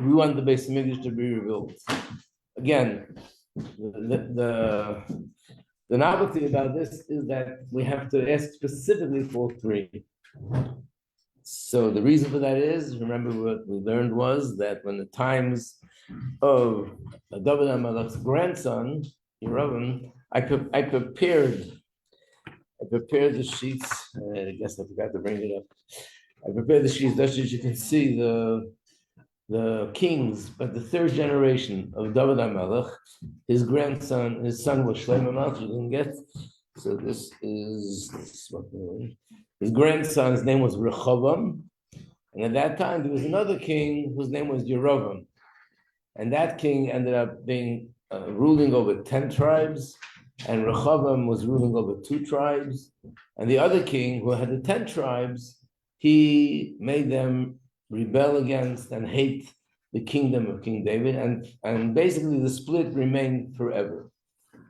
we want the Beis Hamikdash to be rebuilt. Again, the novelty about this is that we have to ask specifically for three. So the reason for that is, remember what we learned was that when the times of David HaMelech's grandson, Yerovam, I prepared the sheets. I guess I forgot to bring it up. I prepared the sheets just so you can see the kings, but the third generation of David HaMelech, his son was Shlomo Melech, you didn't get. So this is his grandson, his name was Rehoboam. And at that time, there was another king whose name was Yerovam. And that king ended up being ruling over 10 tribes, and Rehoboam was ruling over 2 tribes. And the other king, who had the 10 tribes, he made them rebel against and hate the kingdom of King David. And basically, the split remained forever.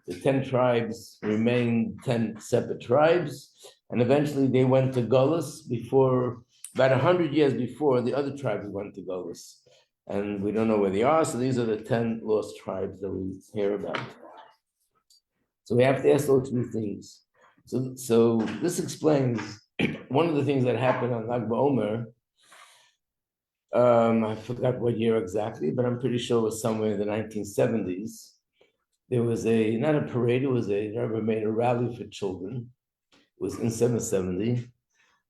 The 10 tribes remained 10 separate tribes. And eventually, they went to Geulah before, about 100 years before, the other tribes went to Geulah. And we don't know where they are, so these are the 10 lost tribes that we hear about. So we have to ask those 2 things. So this explains one of the things that happened on Lag BaOmer. I forgot what year exactly, but I'm pretty sure it was somewhere in the 1970s. There was not a parade, it was the Rebbe made a rally for children. It was in 770.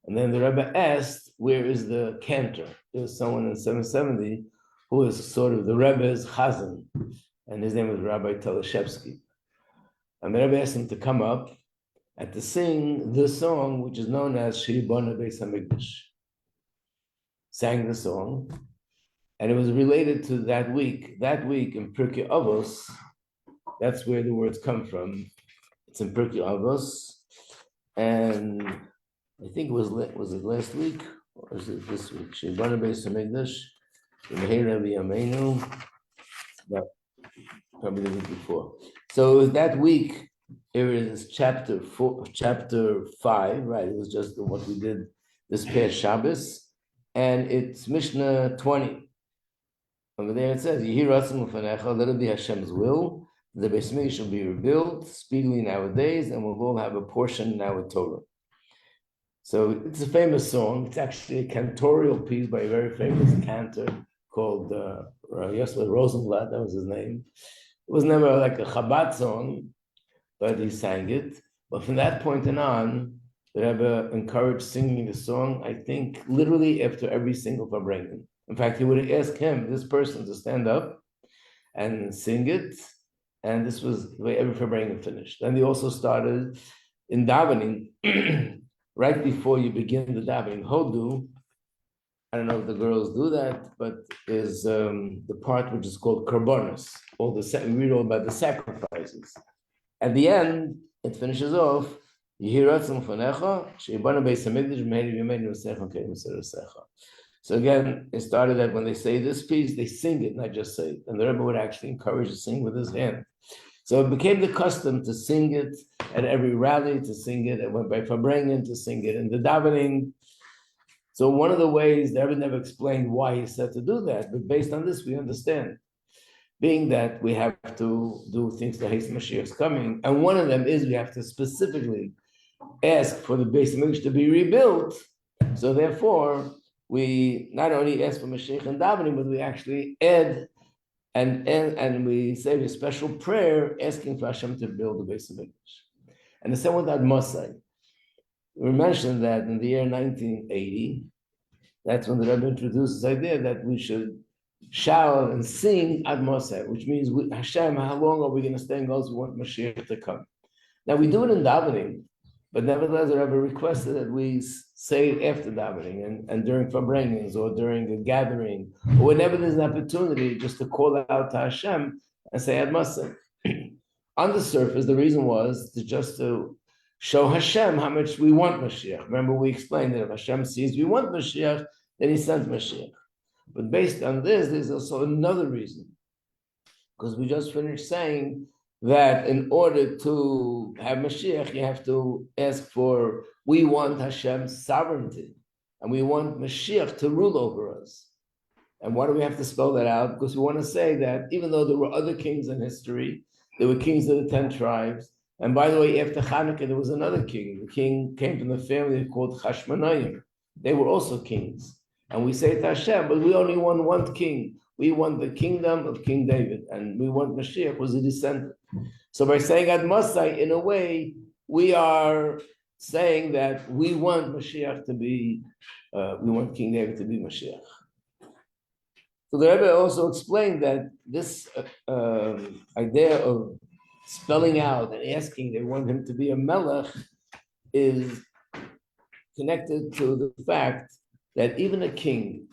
And then the Rebbe asked, where is the cantor? There was someone in 770 who was sort of the Rebbe's chazan, and his name was Rabbi Teleshevsky. And the Rebbe asked him to come up and to sing the song, which is known as Sheibana Beis Hamikdash. Sang the song, and it was related to that week. That week in Pirkei Avos, that's where the words come from. It's in Pirkei Avos, and I think it was it last week, or is it this week? Sheibana Beis Hamikdash. But probably the week before. So that week, it was chapter 5, right? It was just what we did this past Shabbos, and it's Mishnah 20. Over there it says, "Yehi ratzon l'fanecha, let it be Hashem's will. The Beis Hamikdash shall be rebuilt speedily nowadays, and we'll all have a portion in our Torah." So it's a famous song. It's actually a cantorial piece by a very famous cantor called Yosef Rosenblatt, that was his name. It was never like a Chabad song, but he sang it. But from that point on, the Rebbe encouraged singing the song, I think, literally after every single Farbrengen. In fact, he would ask this person, to stand up and sing it, and this was the way every Farbrengen finished. Then they also started in davening, right before you begin the davening, Hodu. I don't know if the girls do that, but is the part which is called Karbonos. We read all about the sacrifices. At the end, it finishes off, so again, it started that when they say this piece, they sing it, not just say it. And the Rebbe would actually encourage to sing with his hand. So it became the custom to sing it at every rally, to sing it, went by Farbrengen, to sing it in the davening. So one of the ways, the Rebbe never explained why he said to do that, but based on this, we understand. Being that we have to do things to hasten Mashiach's coming, and one of them is we have to specifically ask for the Beis Hamikdash to be rebuilt. So therefore, we not only ask for Mashiach and davening, but we actually add and we say a special prayer asking for Hashem to build the Beis Hamikdash. And the same with Ad Mosai. We mentioned that in the year 1980, that's when the Rebbe introduced this idea that we should shout and sing Ad Mosai, which means, Hashem, how long are we going to stay in Geulah? We want Mashiach to come. Now, we do it in davening, but nevertheless, the Rebbe requested that we say it after davening and during Farbrengens or during a gathering, or whenever there's an opportunity, just to call out to Hashem and say Ad Mosai. On the surface, the reason was to show Hashem how much we want Mashiach. Remember, we explained that if Hashem sees we want Mashiach, then he sends Mashiach. But based on this, there's also another reason. Because we just finished saying that in order to have Mashiach, you have to ask for, we want Hashem's sovereignty. And we want Mashiach to rule over us. And why do we have to spell that out? Because we want to say that even though there were other kings in history, there were kings of the 10 tribes. And by the way, after Hanukkah, there was another king. The king came from the family called Chashmonaim. They were also kings. And we say to Hashem, but we only want one king. We want the kingdom of King David. And we want Moshiach was a descendant. So by saying Ad Masai, in a way, we are saying that we want Moshiach to be, we want King David to be Moshiach. So the Rebbe also explained that this idea of spelling out and asking they want him to be a melech is connected to the fact that even a king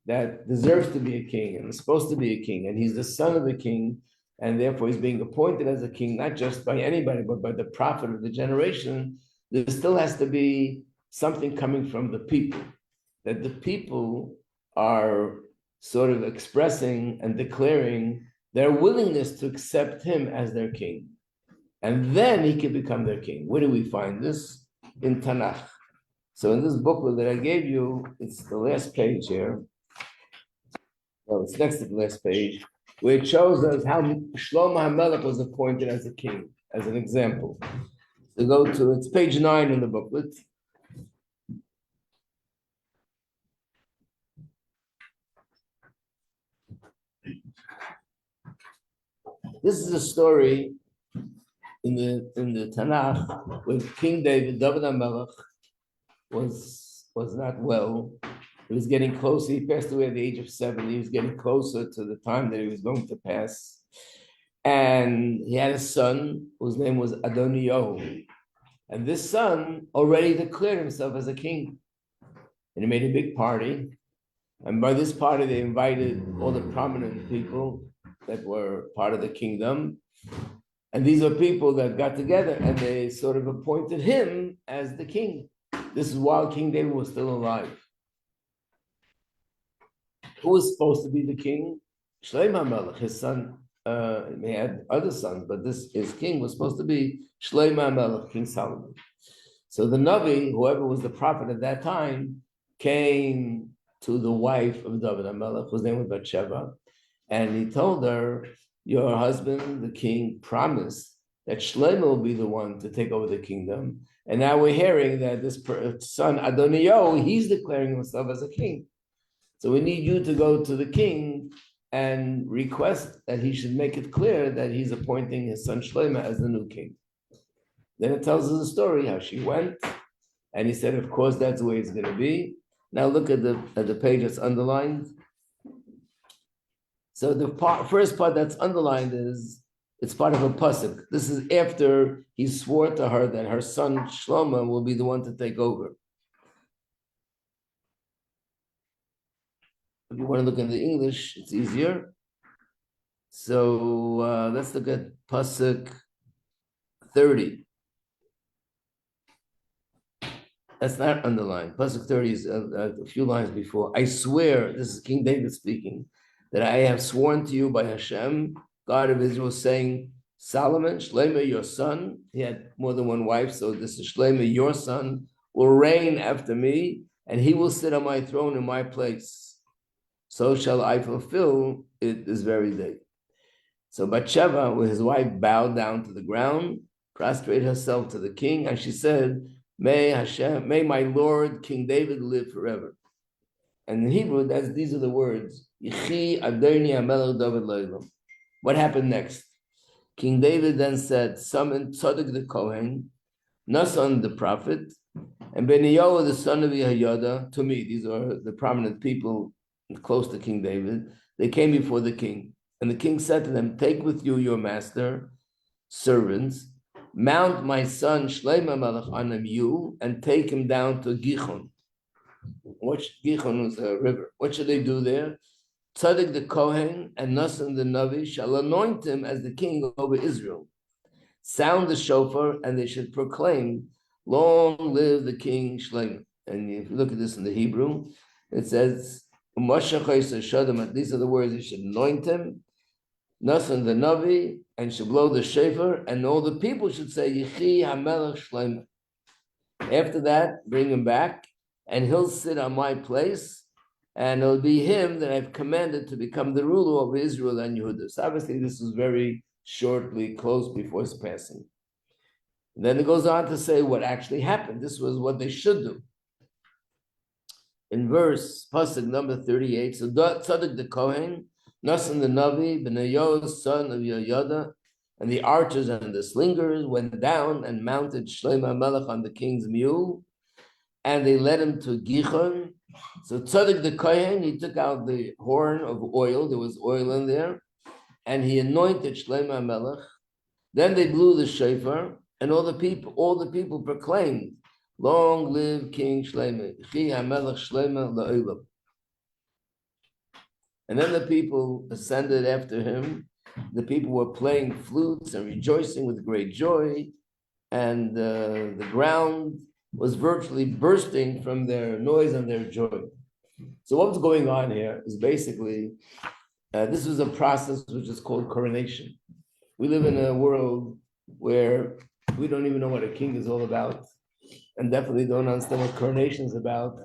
that deserves to be a king and is supposed to be a king, and he's the son of a king, and therefore he's being appointed as a king, not just by anybody, but by the prophet of the generation, there still has to be something coming from the people, that the people are sort of expressing and declaring their willingness to accept him as their king. And then he can become their king. Where do we find this? In Tanakh. So in this booklet that I gave you, it's the last page here. Well, it's next to the last page, where it shows us how Shlomo HaMelech was appointed as a king, as an example. So go to, it's page 9 in the booklet. This is a story in the Tanakh where King David HaMelech was not well. He was getting closer. He passed away at the age of 70. He was getting closer to the time that he was going to pass. And he had a son whose name was Adoniyahu. And this son already declared himself as a king. And he made a big party. And by this party, they invited all the prominent people that were part of the kingdom. And these are people that got together and they sort of appointed him as the king. This is while King David was still alive. Who was supposed to be the king? Shlomo HaMelech, his son. He had other sons, but his king was supposed to be Shlomo HaMelech, King Solomon. So the Navi, whoever was the prophet at that time, came to the wife of David HaMelech, whose name was Bathsheba, and he told her, your husband, the king, promised that Shlomo will be the one to take over the kingdom. And now we're hearing that this son, Adoniyahu, he's declaring himself as a king. So we need you to go to the king and request that he should make it clear that he's appointing his son Shlomo as the new king. Then it tells us a story how she went, and he said, of course, that's the way it's going to be. Now look at the page that's underlined. So the first part that's underlined is, it's part of a pasuk. This is after he swore to her that her son Shlomo will be the one to take over. If you want to look in the English, it's easier. So let's look at pasuk 30. That's not underlined. Pasuk 30 is a few lines before. I swear, this is King David speaking, that I have sworn to you by Hashem, God of Israel, saying, Solomon, Shlomo, your son, he had more than one wife, so this is Shlomo, your son, will reign after me, and he will sit on my throne in my place. So shall I fulfill it this very day. So Bathsheba, with his wife, bowed down to the ground, prostrated herself to the king, and she said, may my Lord, King David, live forever. And in Hebrew, these are the words, Yichi Adoni HaMelech David Leilam. What happened next? King David then said, summon Tzadok the Kohen, Nasan the prophet, and Beniyahu the son of Yehoyada, to me, these are the prominent people close to King David. They came before the king. And the king said to them, take with you your master, servants, mount my son Shlomo HaMelech on a mule, and take him down to Gichon. Gichon was a river. What should they do there? Tzadok the Kohen and Nasan the Navi shall anoint him as the king over Israel. Sound the shofar, and they should proclaim, long live the king Shlomo. And if you look at this in the Hebrew, it says, Moshiach, these are the words, they should anoint him, Nasan the Navi, and should blow the shofar, and all the people should say, Yichi HaMelech Shlomo. After that, bring him back, and he'll sit on my place, and it'll be him that I've commanded to become the ruler over Israel and Yehudah. So obviously, this is very shortly, close before his passing. And then it goes on to say what actually happened. This was what they should do. In verse pasuk number 38, so Tzadok the Kohen, Nasan the Navi, Benayo, son of Yoyada, and the archers and the slingers went down and mounted Shlomo Melech on the king's mule, and they led him to Gichon. So Tzadok the Kohen, he took out the horn of oil, there was oil in there, and he anointed Shlomo Melech. Then they blew the shofar, and all the people proclaimed, "Long live King Shlomo, Chi HaMelech Shlomo La'olam." And then the people ascended after him. The people were playing flutes and rejoicing with great joy, and the ground was virtually bursting from their noise and their joy. So what was going on here is basically, this was a process which is called coronation. We live in a world where we don't even know what a king is all about, and definitely don't understand what coronation is about.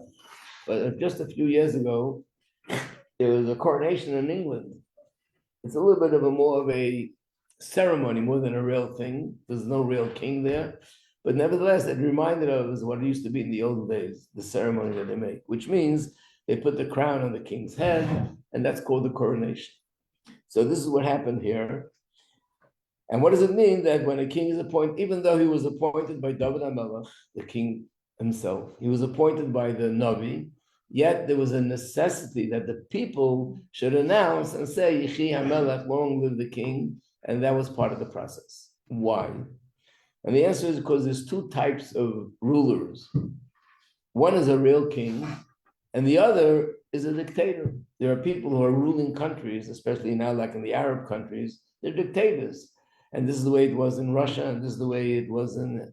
But just a few years ago, there was a coronation in England. It's a little bit of more of a ceremony more than a real thing. There's no real king there. But nevertheless, it reminded us what it used to be in the old days, the ceremony that they make, which means they put the crown on the king's head, and that's called the coronation. So this is what happened here. And what does it mean that when a king is appointed, even though he was appointed by David HaMelech, the king himself, he was appointed by the Navi, yet there was a necessity that the people should announce and say, Yechi HaMelech, long live the king, and that was part of the process. Why? And the answer is because there's two types of rulers. One is a real king, and the other is a dictator. There are people who are ruling countries, especially now, like in the Arab countries, they're dictators. And this is the way it was in Russia, and this is the way it was in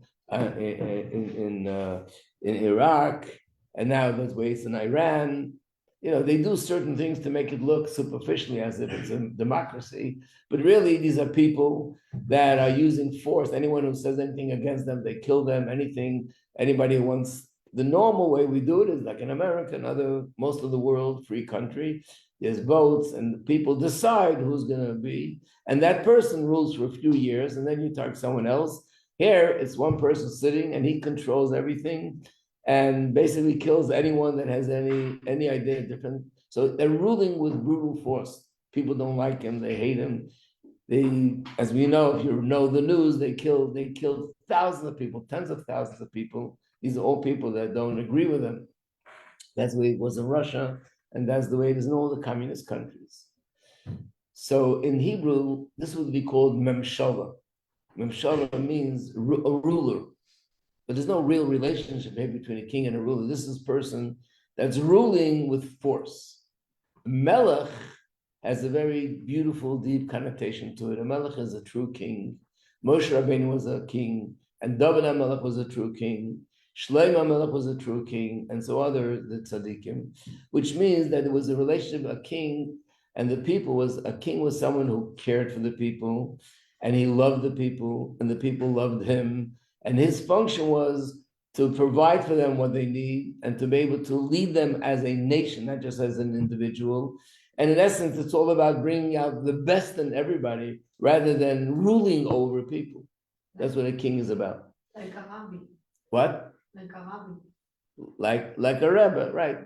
Iraq, and now that's the way it's in Iran. You know, they do certain things to make it look superficially as if it's a democracy, but really these are people that are using force. Anyone who says anything against them, they kill them. Anybody who wants, the normal way we do it is like in America and most of the world, free country. There's votes, and people decide who's going to be, and that person rules for a few years, and then you target someone else. Here, it's one person sitting, and he controls everything, and basically kills anyone that has any idea different. So they're ruling with brutal force. People don't like him; they hate him. They, as we know, if you know the news, they killed thousands of people, tens of thousands of people. These are all people that don't agree with him. That's the way it was in Russia. And that's the way it is in all the communist countries. So in Hebrew, this would be called memshala. Memshala means a ruler, but there's no real relationship here between a king and a ruler. This is a person that's ruling with force. Melech has a very beautiful, deep connotation to it. A melech is a true king. Moshe Rabbeinu was a king, and David HaMelech was a true king. Shlomo HaMelech was a true king, and so other the tzaddikim, which means that there was a relationship, a king and the people a king was someone who cared for the people, and he loved the people, and the people loved him, and his function was to provide for them what they need, and to be able to lead them as a nation, not just as an individual. And in essence, it's all about bringing out the best in everybody, rather than ruling over people. That's what a king is about. Like a hobby. What? Like a hobby. Like a rebbe, right?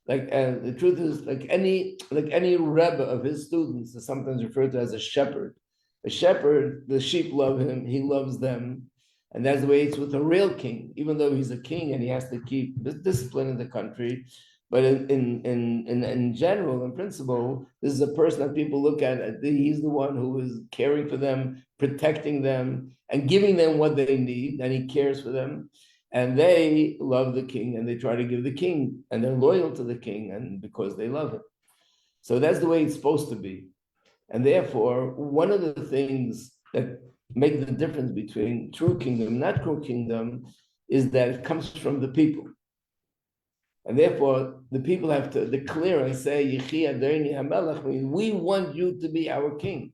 Like, and the truth is, like any rebbe of his students is sometimes referred to as a shepherd. A shepherd, the sheep love him, he loves them, and that's the way it's with a real king. Even though he's a king and he has to keep this discipline in the country, but in general, in principle, this is a person that people look at. He's the one who is caring for them, protecting them, and giving them what they need, and he cares for them. And they love the king, and they try to give the king, and they're loyal to the king, and because they love him. So that's the way it's supposed to be. And therefore, one of the things that make the difference between true kingdom and not true kingdom is that it comes from the people. And therefore, the people have to declare and say, Yechi Adoni HaMelech, we want you to be our king.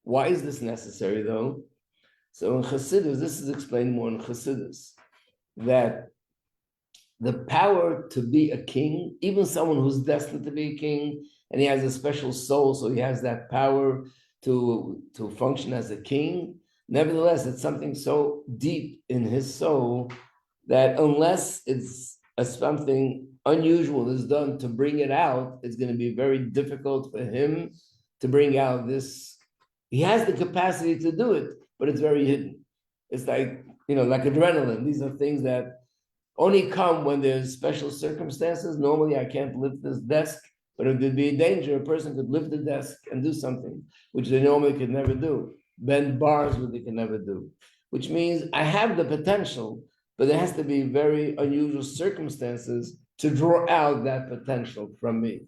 Why is this necessary, though? So in Chassidus, this is explained more in Chassidus, that the power to be a king, even someone who's destined to be a king, and he has a special soul, so he has that power to function as a king. Nevertheless, it's something so deep in his soul that unless it's something unusual is done to bring it out, it's going to be very difficult for him to bring out this. He has the capacity to do it, but it's very hidden. It's like, like adrenaline. These are things that only come when there's special circumstances. Normally, I can't lift this desk, but if there'd be a danger, a person could lift the desk and do something, which they normally could never do. Bend bars, which they can never do. Which means I have the potential, but there has to be very unusual circumstances to draw out that potential from me.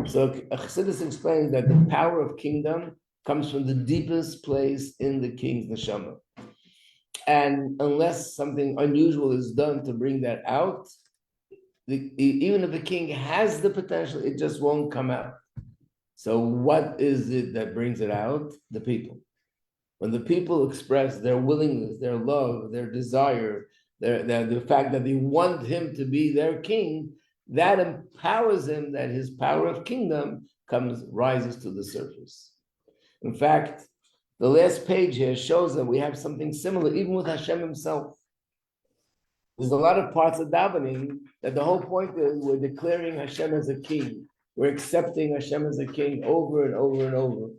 So Chassidus explains that the power of kingdom comes from the deepest place in the king's neshama. And unless something unusual is done to bring that out, even if the king has the potential, it just won't come out. So what is it that brings it out? The people. When the people express their willingness, their love, their desire, the fact that they want him to be their king, that empowers him, that his power of kingdom rises to the surface. In fact, the last page here shows that we have something similar, even with Hashem himself. There's a lot of parts of davening that the whole point is we're declaring Hashem as a king. We're accepting Hashem as a king over and over and over.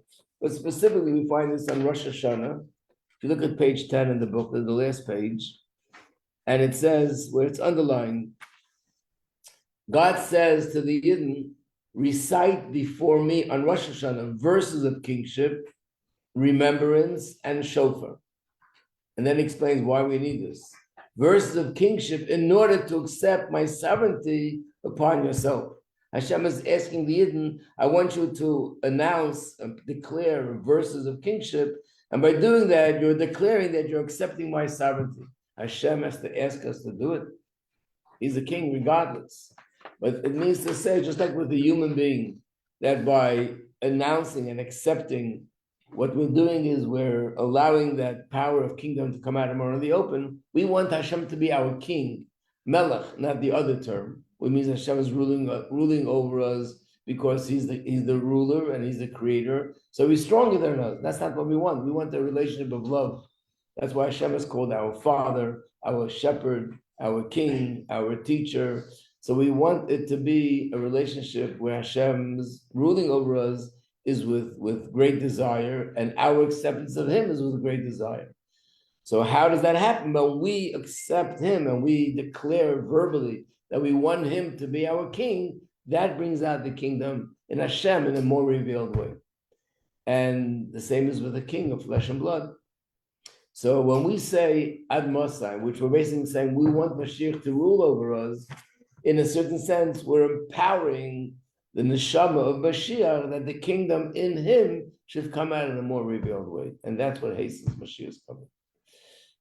But specifically, we find this on Rosh Hashanah. If you look at page 10 in the book, the last page, and it says, where it's underlined, God says to the Yidden, recite before me on Rosh Hashanah verses of kingship, remembrance, and shofar. And then explains why we need this. Verses of kingship in order to accept my sovereignty upon yourself. Hashem is asking the Yidden, I want you to announce and declare verses of kingship, and by doing that, you're declaring that you're accepting my sovereignty. Hashem has to ask us to do it. He's a king regardless. But it means to say, just like with a human being, that by announcing and accepting, what we're doing is we're allowing that power of kingdom to come out more in the open. We want Hashem to be our king, Melech, not the other term, which means Hashem is ruling over us because he's the ruler and he's the creator. So he's stronger than us. That's not what we want. We want a relationship of love. That's why Hashem is called our Father, our Shepherd, our King, our Teacher. So we want it to be a relationship where Hashem's ruling over us is with great desire, and our acceptance of him is with great desire. So how does that happen? When we accept him and we declare verbally that we want him to be our king, that brings out the kingdom in Hashem in a more revealed way. And the same is with the king of flesh and blood. So when we say Ad Mosai, which we're basically saying we want Mashiach to rule over us, in a certain sense, we're empowering the neshama of Mashiach, that the kingdom in him should come out in a more revealed way. And that's what hastens Mashiach's coming.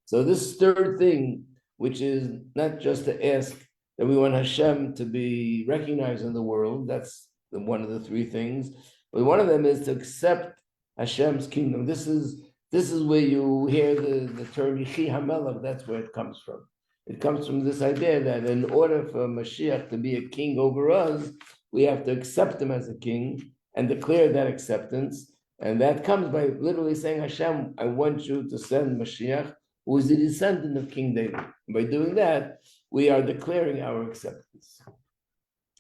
So this third thing, which is not just to ask that we want Hashem to be recognized in the world, that's one of the three things, but one of them is to accept Hashem's kingdom. This is where you hear the term Yechi HaMelech, that's where it comes from. It comes from this idea that in order for Mashiach to be a king over us, we have to accept him as a king and declare that acceptance. And that comes by literally saying, Hashem, I want you to send Mashiach, who is the descendant of King David. And by doing that, we are declaring our acceptance.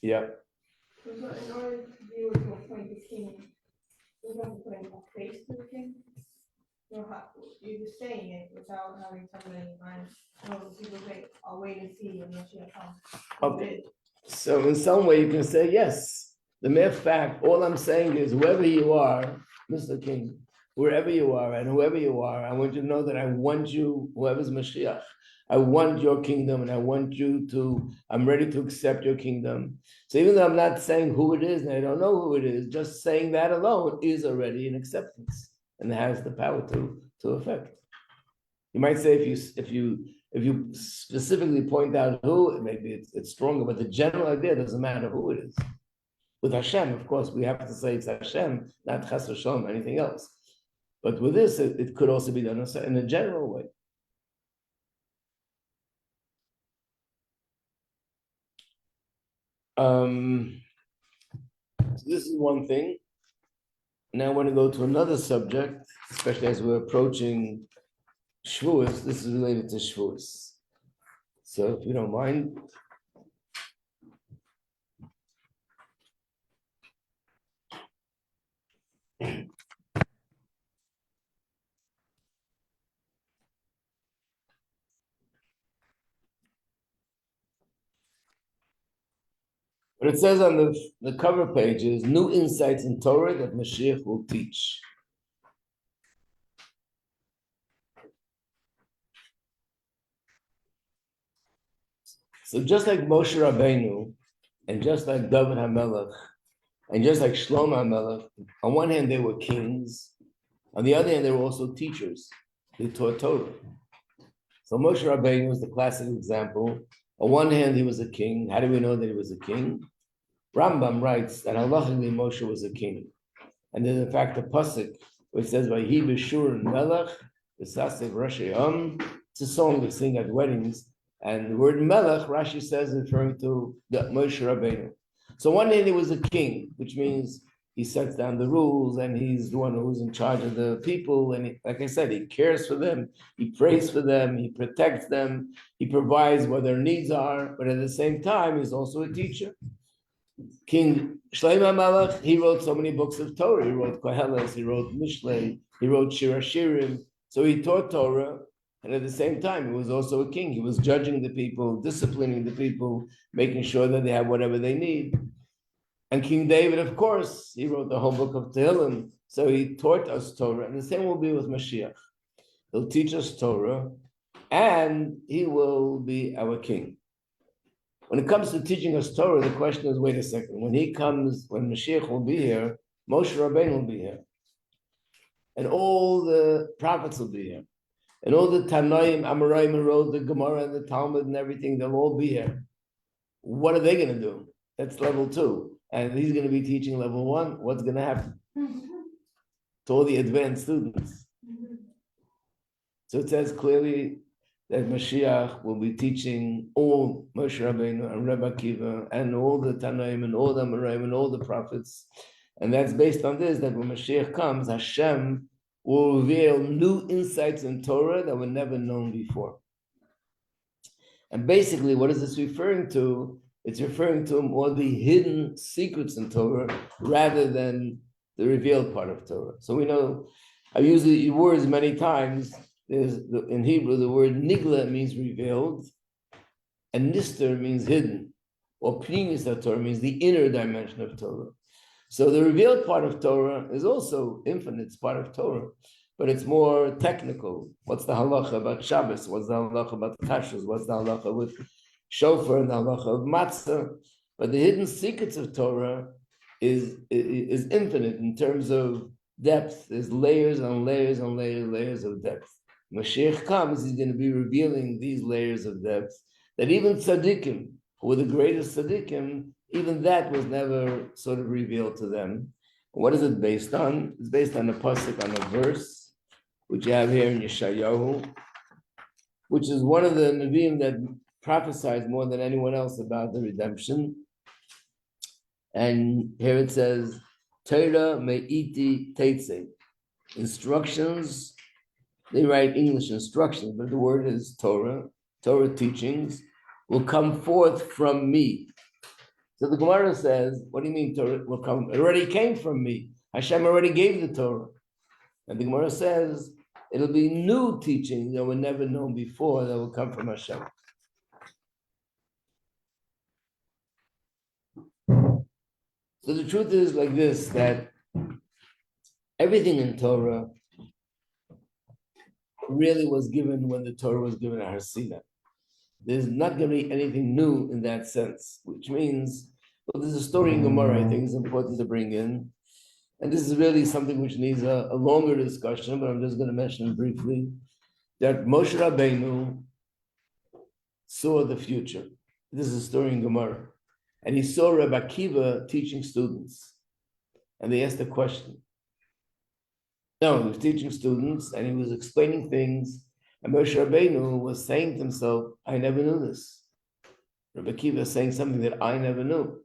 Yeah. So in order to be able to appoint the king, we have to put a face to the king? You're just saying it without having something in your mind. So people say, I'll wait and see and Mashiach comes. Okay. So in some way you can say yes. The mere fact, all I'm saying is whoever you are, Mr. King, wherever you are and whoever you are, I want you to know that I want you, whoever's Mashiach, I want your kingdom and I want you to, I'm ready to accept your kingdom. So even though I'm not saying who it is and I don't know who it is, just saying that alone is already an acceptance and has the power to affect. You might say if you specifically point out who, maybe it's stronger, but the general idea doesn't matter who it is. With Hashem, of course, we have to say it's Hashem, not Chas v'Shalom, anything else. But with this, it could also be done in a general way. So this is one thing. Now I want to go to another subject, especially as we're approaching Shavuos. This is related to Shavuos. So if you don't mind. But it says on the cover page is new insights in Torah that Moshiach will teach. So just like Moshe Rabbeinu, and just like David HaMelech, and just like Shlomo HaMelech, on one hand they were kings, on the other hand they were also teachers. They taught Torah. So Moshe Rabbeinu is the classic example. On one hand he was a king. How do we know that he was a king? Rambam writes that halachically Moshe was a king. And there's in fact a pasuk which says, "Vayhi b'shur melech v'sasev Rashi Am." It's a song we sing at weddings, and the word melech, Rashi says, is referring to the Moshe Rabbeinu. So one hand he was a king, which means he sets down the rules, and he's the one who's in charge of the people. And he, like I said, he cares for them, he prays for them, he protects them, he provides what their needs are. But at the same time, he's also a teacher. King Shlomo HaMelech, he wrote so many books of Torah. He wrote Koheles, he wrote Mishlei, he wrote Shir HaShirim. So he taught Torah, and at the same time, he was also a king. He was judging the people, disciplining the people, making sure that they have whatever they need. And King David, of course, he wrote the whole book of Tehillim. So he taught us Torah, and the same will be with Mashiach. He'll teach us Torah, and he will be our king. When it comes to teaching us Torah, the question is, wait a second, when he comes, when Mashiach will be here, Moshe Rabbeinu will be here. And all the prophets will be here. And all the Tanaim, Amoraim, and wrote the Gemara and the Talmud and everything, they'll all be here. What are they going to do? That's level 2. And he's going to be teaching level 1. What's going to happen to all the advanced students? So it says clearly that Mashiach will be teaching all Moshe Rabbeinu and Rabbi Akiva and all the Tanaim and all the Amoraim and all the prophets. And that's based on this, that when Mashiach comes, Hashem will reveal new insights in Torah that were never known before. And basically, what is this referring to? It's referring to more the hidden secrets in Torah rather than the revealed part of Torah. So we know, I've used the words many times. In Hebrew, the word nigla means revealed, and nister means hidden, or pnimis of Torah means the inner dimension of Torah. So the revealed part of Torah is also infinite, it's part of Torah, but it's more technical. What's the halacha about Shabbos? What's the halacha about kashrus? What's the halacha with shofar and the halacha of matzah? But the hidden secrets of Torah is infinite in terms of depth. There's layers and layers and layers of depth. Mashiach comes, he's going to be revealing these layers of depth that even tzaddikim, who were the greatest tzaddikim, even that was never sort of revealed to them. What is it based on? It's based on a pasuk, on a verse, which you have here in Yeshayahu, which is one of the Nevi'im that prophesies more than anyone else about the redemption. And here it says, Torah me'iti teitze, instructions. They write English instructions, but the word is Torah. Torah teachings will come forth from me. So the Gemara says, what do you mean Torah will come? It already came from me. Hashem already gave the Torah. And the Gemara says, it'll be new teachings that were never known before that will come from Hashem. So the truth is like this, that everything in Torah really was given when the Torah was given at Har Sinai. There's not going to be anything new in that sense, which means, well, there's a story in Gemara I think is important to bring in. And this is really something which needs a longer discussion, but I'm just going to mention it briefly, that Moshe Rabbeinu saw the future. This is a story in Gemara. And he saw Rabbi Akiva teaching students. And they asked a question. No, he was teaching students and he was explaining things. And Moshe Rabbeinu was saying to himself, I never knew this. Rabbi Akiva is saying something that I never knew.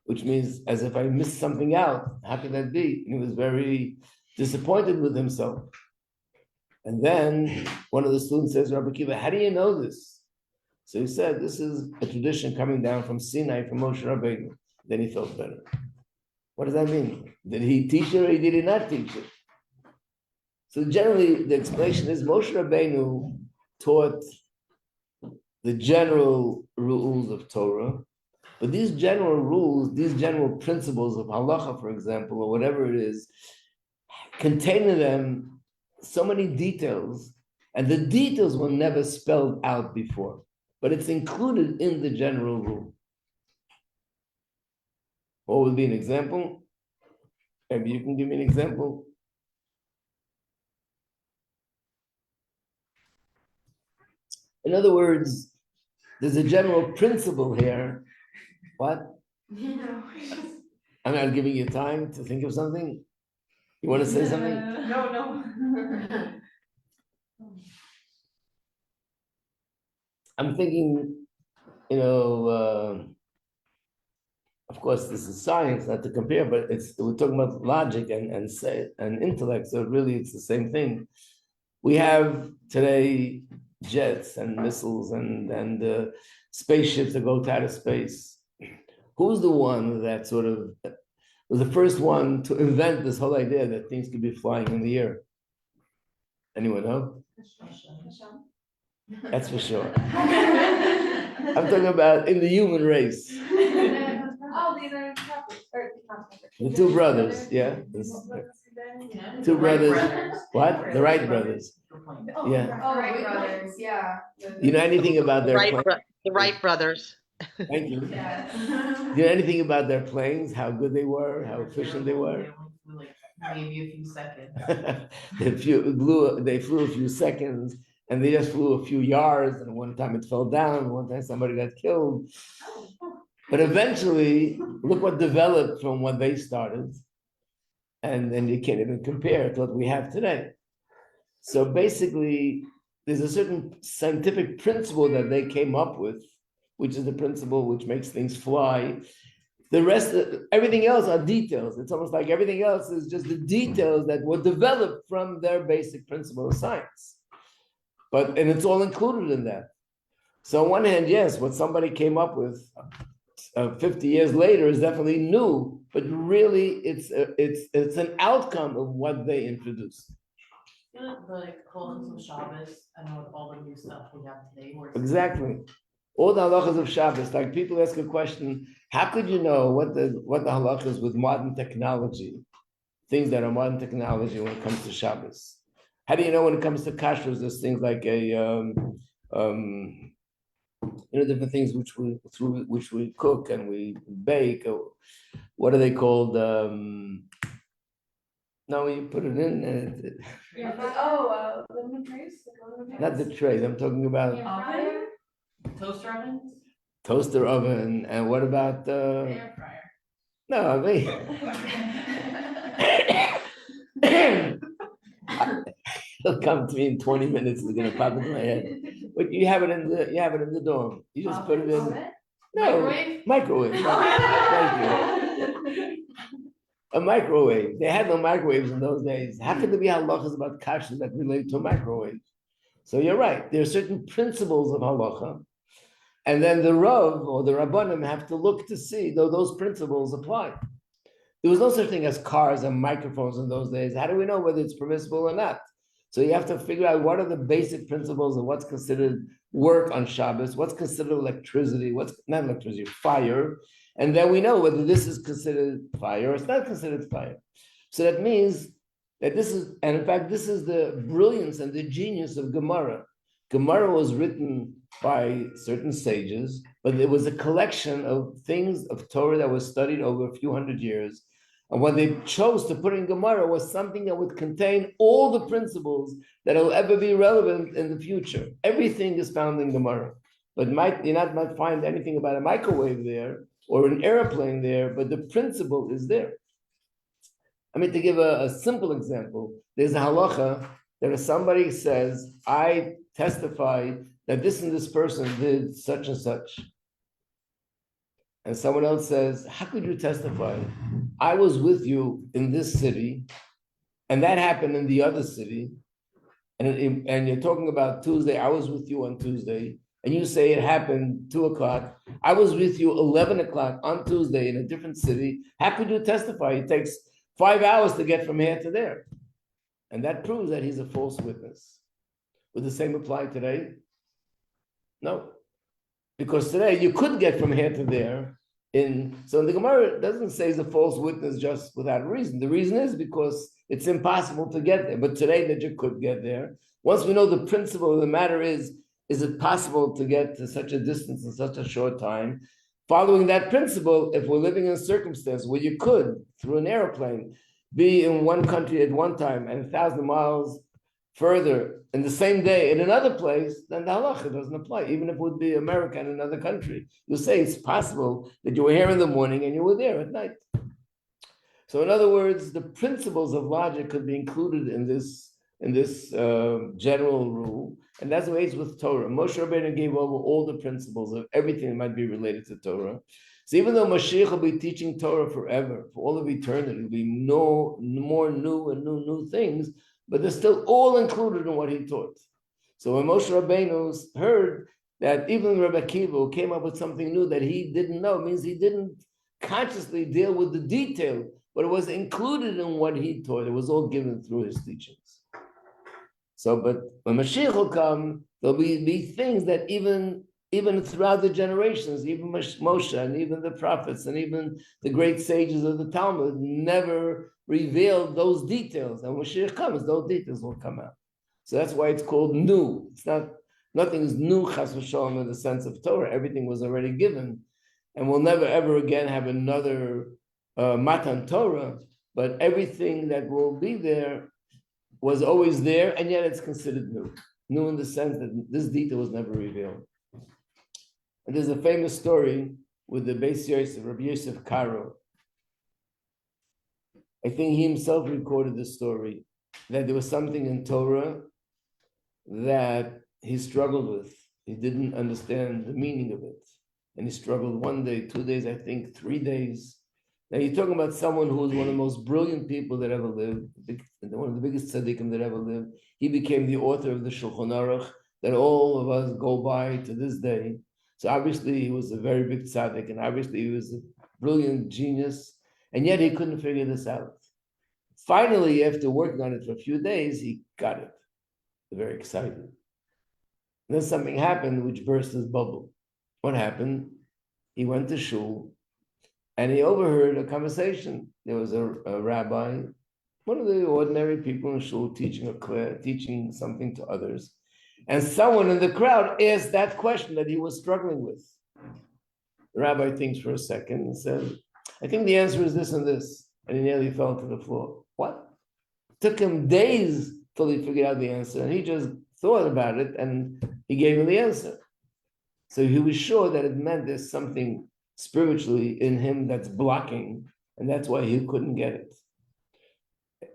which means as if I missed something out. How could that be? And he was very disappointed with himself. And then one of the students says, Rabbi Kiva, how do you know this? So he said, this is a tradition coming down from Sinai, from Moshe Rabbeinu. Then he felt better. What does that mean? Did he teach it or did he not teach it? So generally, the explanation is Moshe Rabbeinu taught the general rules of Torah, but these general rules, these general principles of halacha, for example, or whatever it is, contain in them so many details, and the details were never spelled out before, but it's included in the general rule. What would be an example? Maybe you can give me an example. In other words, there's a general principle here. What? I'm not giving you time to think of something. You want to say something? No. I'm thinking, of course, this is science, not to compare, but we're talking about logic and intellect, so really it's the same thing. We have today jets and missiles and spaceships that go to outer space. Who's the one that sort of was the first one to invent this whole idea that things could be flying in the air? Anyone know? That's for sure. I'm talking about in the human race. The two brothers, yeah. Two brothers. What? The Wright brothers. Yeah. Oh, Wright brothers, yeah. You know anything about their planes? The Wright brothers. Thank you. Yeah. Do you know anything about their planes? How good they were? How efficient they were? Maybe a few seconds. They flew a few seconds, and they just flew a few yards. And one time it fell down. One time somebody got killed. But eventually, look what developed from when they started, and then you can't even compare to what we have today. So basically, there's a certain scientific principle that they came up with, which is the principle which makes things fly. The rest, everything else are details. It's almost like everything else is just the details that were developed from their basic principle of science. And it's all included in that. So on one hand, yes, what somebody came up with 50 years later is definitely new, but really it's an outcome of what they introduced. I feel like the holdings of Shabbos and with all the new stuff we have today. Exactly. All the halachas of Shabbos, like people ask a question, how could you know what the halachas with modern technology, things that are modern technology when it comes to Shabbos? How do you know when it comes to kashrus, there's things like different things which we cook and we bake, or what are they called? No, you put it in and Lemon trays? not the trays, I'm talking about Oven? Toaster ovens? toaster oven, and what about Air fryer. no, I mean it'll come to me in 20 minutes, it's gonna pop into my head. But you have it in the dorm. You just put it in. No, microwave. Thank you. A microwave. They had no microwaves in those days. How could there be halachas about kashrus that relate to a microwave? So you're right. There are certain principles of halacha, and then the Rav or the Rabbanim have to look to see though those principles apply. There was no such thing as cars and microphones in those days. How do we know whether it's permissible or not? So you have to figure out what are the basic principles of what's considered work on Shabbos, what's considered electricity, what's not electricity, fire. And then we know whether this is considered fire or it's not considered fire. So that means that this is, and in fact, this is the brilliance and the genius of Gemara. Gemara was written by certain sages, but it was a collection of things of Torah that was studied over a few hundred years. And what they chose to put in Gemara was something that would contain all the principles that will ever be relevant in the future. Everything is found in Gemara. But you might find anything about a microwave there or an airplane there, but the principle is there. I mean, to give a simple example, there's a halacha that if somebody says, I testify that this and this person did such and such, and someone else says, how could you testify? I was with you in this city, and that happened in the other city, and you're talking about Tuesday, I was with you on Tuesday, and you say it happened 2:00. I was with you 11:00 on Tuesday in a different city. How could you testify? It takes 5 hours to get from here to there. And that proves that he's a false witness. Would the same apply today? No. Because today you could get from here to there. So the Gemara doesn't say he's a false witness just without a reason. The reason is because it's impossible to get there. But today that you could get there. Once we know the principle of the matter is it possible to get to such a distance in such a short time? Following that principle, if we're living in a circumstance where you could, through an airplane, be in one country at one time and 1,000 miles further in the same day in another place, then the halacha doesn't apply. Even if it would be America in another country, you'll say it's possible that you were here in the morning and you were there at night. So in other words, the principles of logic could be included in this general rule, and that's the way it's with Torah. Moshe Rabbeinu gave over all the principles of everything that might be related to Torah. So even though Moshiach will be teaching Torah forever, for all of eternity, there'll be no more new things, but they're still all included in what he taught. So when Moshe Rabbeinu heard that even Rabbi Akiva came up with something new that he didn't know, it means he didn't consciously deal with the detail, but it was included in what he taught. It was all given through his teachings. So, but when Mashiach will come, there'll be things that even throughout the generations, even Moshe and even the prophets and even the great sages of the Talmud never revealed those details. And when Mashiach comes, those details will come out. So that's why it's called new. It's not, nothing is new, chas v'shalom, in the sense of Torah. Everything was already given. And we'll never ever again have another Matan Torah, but everything that will be there was always there, and yet it's considered new. New in the sense that this detail was never revealed. And there's a famous story with the Beis Yosef, Rabbi Yosef Karo. I think he himself recorded the story, that there was something in Torah that he struggled with. He didn't understand the meaning of it. And he struggled 1 day, 2 days, I think 3 days. Now you're talking about someone who was one of the most brilliant people that ever lived, one of the biggest tzaddikim that ever lived. He became the author of the Shulchan Aruch that all of us go by to this day. So obviously he was a very big tzaddik, and obviously he was a brilliant genius, and yet he couldn't figure this out. Finally, after working on it for a few days, he got it. Very excited. And then something happened which burst his bubble. What happened? He went to shul, and he overheard a conversation. There was a rabbi, one of the ordinary people in shul, teaching something to others. And someone in the crowd asked that question that he was struggling with. The rabbi thinks for a second and says, I think the answer is this and this. And he nearly fell to the floor. What? It took him days till he figured out the answer. And he just thought about it and he gave him the answer. So he was sure that it meant there's something spiritually in him that's blocking, and that's why he couldn't get it.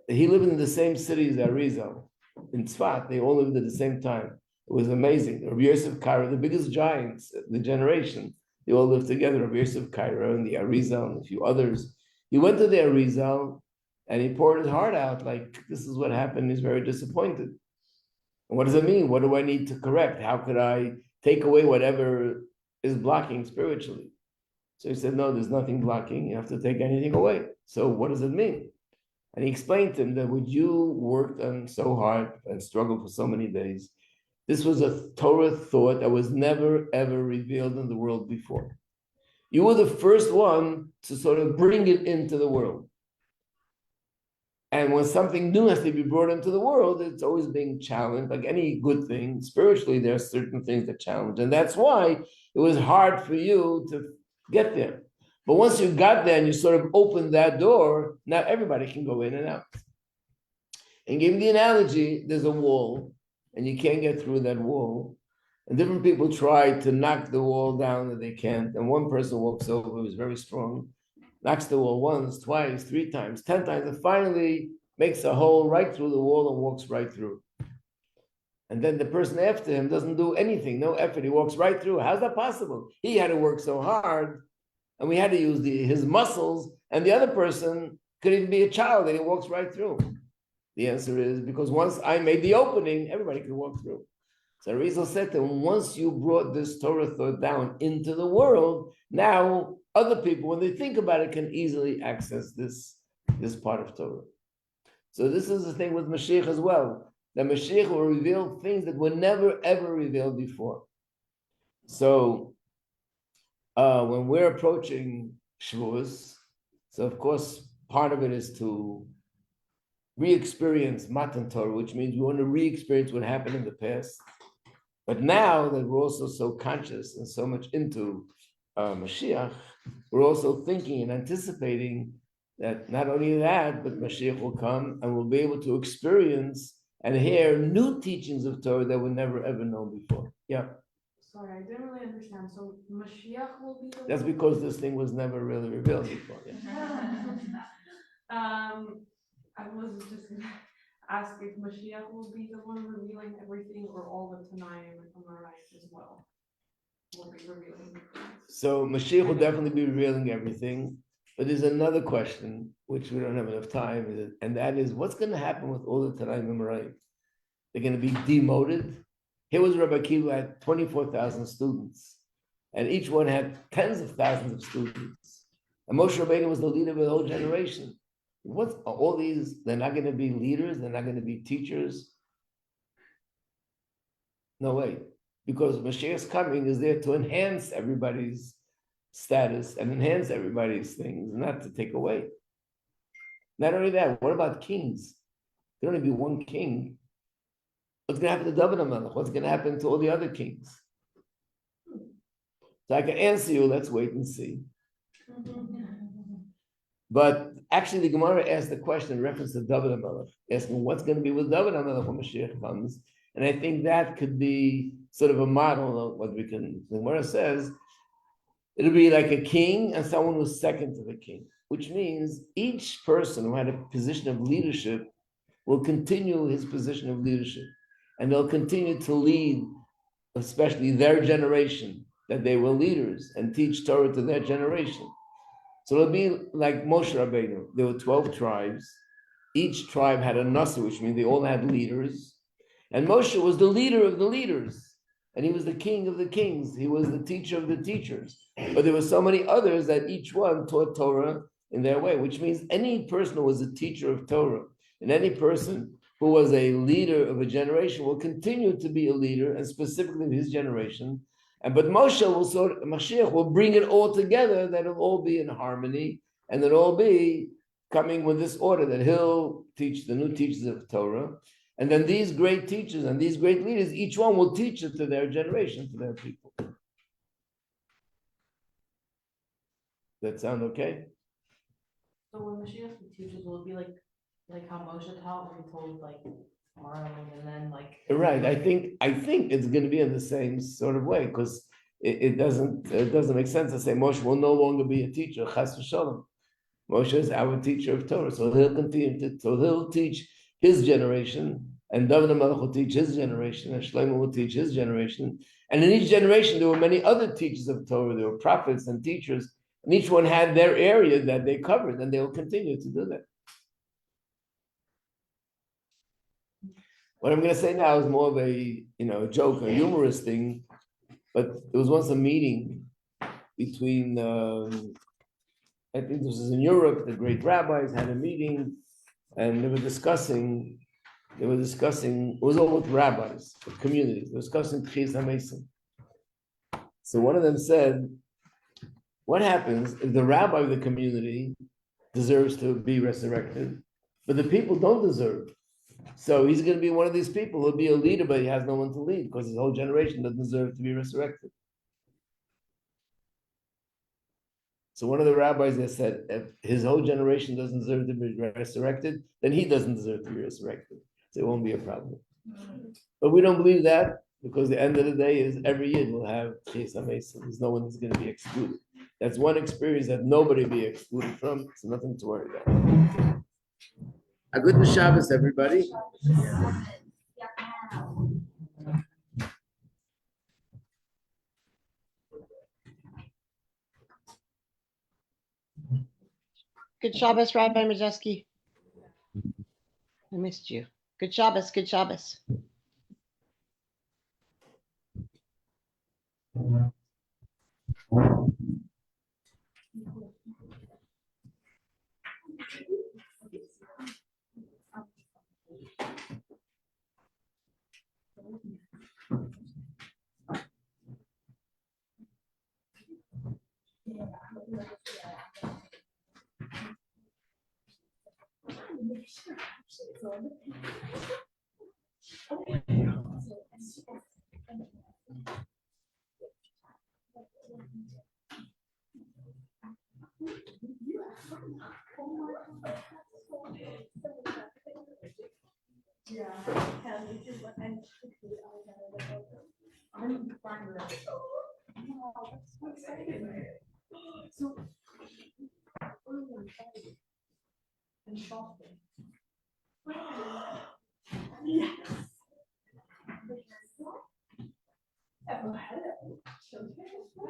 He lived in the same city as Arizal, in Tzfat. They all lived at the same time. It was amazing. Rabbi Yosef Karo, the biggest giants of the generation, they all lived together. Rabbi Yosef Karo and the Arizal and a few others. He went to the Arizal and he poured his heart out like, this is what happened. He's very disappointed. And what does it mean? What do I need to correct? How could I take away whatever is blocking spiritually? So he said, no, there's nothing blocking. You have to take anything away. So what does it mean? And he explained to him that what you worked on so hard and struggled for so many days, this was a Torah thought that was never, ever revealed in the world before. You were the first one to sort of bring it into the world. And when something new has to be brought into the world, it's always being challenged. Like any good thing, spiritually, there are certain things that challenge. And that's why it was hard for you to get there. But once you got there and you sort of opened that door, now everybody can go in and out. And give me the analogy, there's a wall, and you can't get through that wall. And different people try to knock the wall down and they can't. And one person walks over who's very strong, knocks the wall once, twice, 3 times, 10 times, and finally makes a hole right through the wall and walks right through. And then the person after him doesn't do anything, no effort. He walks right through. How's that possible? He had to work so hard. and we had to use his muscles, and the other person could even be a child and he walks right through. The answer is because once I made the opening, everybody could walk through. So Rizal said to him, once you brought this Torah thought down into the world, now other people, when they think about it, can easily access this part of Torah. So this is the thing with Mashiach as well. That Mashiach will reveal things that were never ever revealed before. So when we're approaching Shavuos, so of course part of it is to re-experience Matan Torah, which means we want to re-experience what happened in the past. But now that we're also so conscious and so much into Mashiach, we're also thinking and anticipating that not only that, but Mashiach will come and we'll be able to experience and hear new teachings of Torah that were never ever known before. Yeah. Sorry, I didn't really understand. So Moshiach will be the That's one? because this thing was never really revealed before. Yeah. I was just gonna ask if Moshiach will be the one revealing everything, or all the Tanaim and Amarite as well will be revealing things. So Mashiach will definitely be revealing everything. But there's another question, which we don't have enough time, and that is, what's going to happen with all the Tanaim Amarite? They're going to be demoted. Here was Rabbi Akiva had 24,000 students, and each one had tens of thousands of students. And Moshe Rabbeinu was the leader of the whole generation. What's all these? They're not going to be leaders. They're not going to be teachers. No way, because Mashiach's coming is there to enhance everybody's status and enhance everybody's things, not to take away. Not only that, what about kings? There'll only be one king. What's going to happen to David HaMelech? What's going to happen to all the other kings? So I can answer you, let's wait and see. But actually, the Gemara asked the question in reference to David HaMelech, asking what's going to be with David HaMelech when Mashiach comes. And I think that could be sort of a model of what we can, the Gemara says, it'll be like a king and someone who's second to the king, which means each person who had a position of leadership will continue his position of leadership. And they'll continue to lead, especially their generation, that they were leaders and teach Torah to their generation. So it'll be like Moshe Rabbeinu. There were 12 tribes. Each tribe had a nasa, which means they all had leaders. And Moshe was the leader of the leaders. And he was the king of the kings. He was the teacher of the teachers. But there were so many others that each one taught Torah in their way, which means any person who was a teacher of Torah and any person who was a leader of a generation will continue to be a leader, and specifically of his generation. But Mashiach will bring it all together, that it'll all be in harmony, and it'll all be coming with this order that he'll teach the new teachers of Torah. And then these great teachers and these great leaders, each one will teach it to their generation, to their people. That sound okay? So when Mashiach teaches, will it be like how Moshe taught, when he told like Aaron, and then like right? I think it's going to be in the same sort of way, because it doesn't make sense to say Moshe will no longer be a teacher. Chas v'shalom. Moshe is our teacher of Torah, so he'll continue so he'll teach his generation, and David HaMelech will teach his generation, and Shlomo will teach his generation. And in each generation, there were many other teachers of Torah. There were prophets and teachers, and each one had their area that they covered, and they will continue to do that. What I'm going to say now is more of a joke, a humorous thing. But there was once a meeting between, I think this was in Europe. The great rabbis had a meeting, and they were discussing. It was all with rabbis, with communities. They were discussing Tchias HaMesim. So one of them said, "What happens if the rabbi of the community deserves to be resurrected, but the people don't deserve? So he's going to be one of these people. He'll be a leader, but he has no one to lead because his whole generation doesn't deserve to be resurrected." So one of the rabbis that said, if his whole generation doesn't deserve to be resurrected, then he doesn't deserve to be resurrected. So it won't be a problem. But we don't believe that, because the end of the day is every year we'll have Tchias HaMesim. There's no one that's going to be excluded. That's one experience that nobody will be excluded from. It's nothing to worry about. A good Shabbos, everybody. Good Shabbos, Rabbi Majeski. I missed you. Good Shabbos, good Shabbos.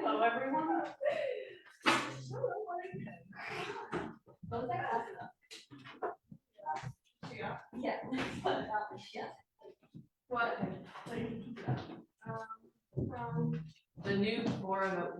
Hello, everyone. What? The new Florida